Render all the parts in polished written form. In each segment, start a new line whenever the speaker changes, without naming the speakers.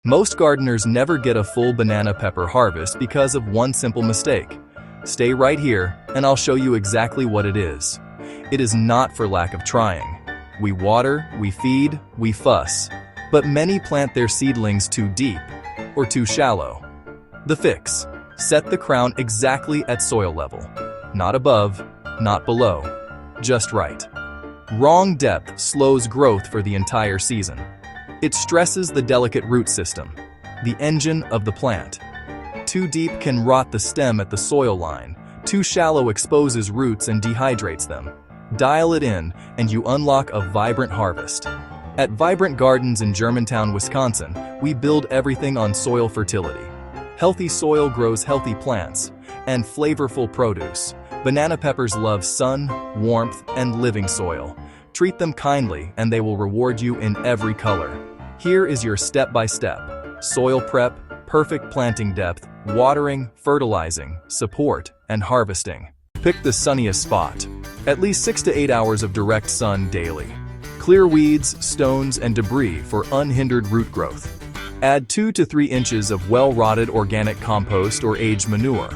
Most gardeners never get a full banana pepper harvest because of one simple mistake. Stay right here and I'll show you exactly what it is. It is not for lack of trying. We water, we feed, we fuss. But many plant their seedlings too deep or too shallow. The fix: set the crown exactly at soil level. Not above, not below, just right. Wrong depth slows growth for the entire season. It stresses the delicate root system, the engine of the plant. Too deep can rot the stem at the soil line. Too shallow exposes roots and dehydrates them. Dial it in and you unlock a vibrant harvest. At Vibrant Gardens in Germantown, Wisconsin, we build everything on soil fertility. Healthy soil grows healthy plants and flavorful produce. Banana peppers love sun, warmth, and living soil. Treat them kindly and they will reward you in every color. Here is your step-by-step: soil prep, perfect planting depth, watering, fertilizing, support, and harvesting. Pick the sunniest spot. At least 6 to 8 hours of direct sun daily. Clear weeds, stones, and debris for unhindered root growth. Add 2 to 3 inches of well-rotted organic compost or aged manure.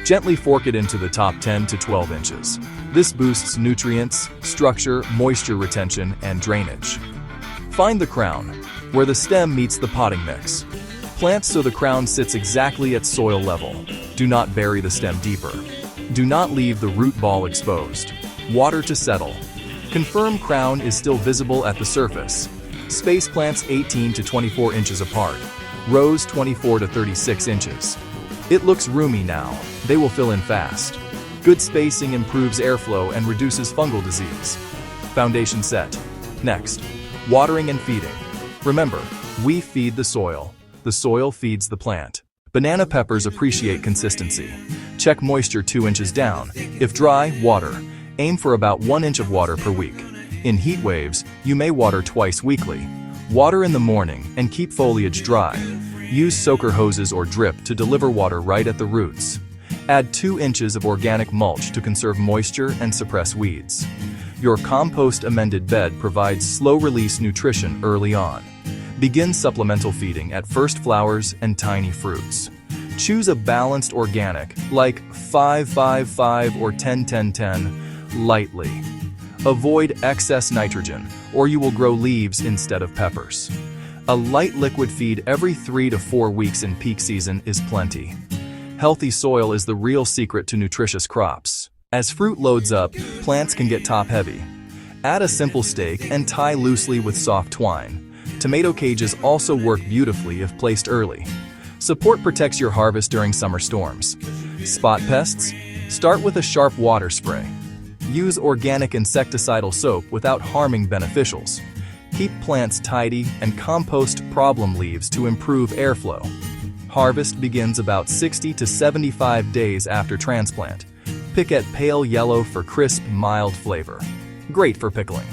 Gently fork it into the top 10 to 12 inches. This boosts nutrients, structure, moisture retention, and drainage. Find the crown, where the stem meets the potting mix. Plant so the crown sits exactly at soil level. Do not bury the stem deeper. Do not leave the root ball exposed. Water to settle. Confirm crown is still visible at the surface. Space plants 18 to 24 inches apart. Rows 24 to 36 inches. It looks roomy now. They will fill in fast. Good spacing improves airflow and reduces fungal disease. Foundation set. Next, watering and feeding. Remember, we feed the soil feeds the plant. Banana peppers appreciate consistency. Check moisture 2 inches down. If dry, water. Aim for about 1 inch of water per week. In heat waves, you may water twice weekly. Water in the morning and keep foliage dry. Use soaker hoses or drip to deliver water right at the roots. Add 2 inches of organic mulch to conserve moisture and suppress weeds. Your compost amended bed provides slow-release nutrition early on. Begin supplemental feeding at first flowers and tiny fruits. Choose a balanced organic, like 5-5-5 or 10-10-10, lightly. Avoid excess nitrogen, or you will grow leaves instead of peppers. A light liquid feed every 3 to 4 weeks in peak season is plenty. Healthy soil is the real secret to nutritious crops. As fruit loads up, plants can get top-heavy. Add a simple stake and tie loosely with soft twine. Tomato cages also work beautifully if placed early. Support protects your harvest during summer storms. Spot pests? Start with a sharp water spray. Use organic insecticidal soap without harming beneficials. Keep plants tidy and compost problem leaves to improve airflow. Harvest begins about 60 to 75 days after transplant. Pick at pale yellow for crisp, mild flavor. Great for pickling.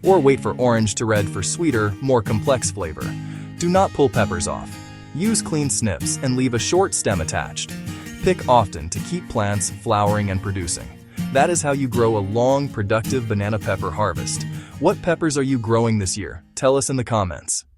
Or wait for orange to red for sweeter, more complex flavor. Do not pull peppers off. Use clean snips and leave a short stem attached. Pick often to keep plants flowering and producing. That is how you grow a long, productive banana pepper harvest. What peppers are you growing this year? Tell us in the comments.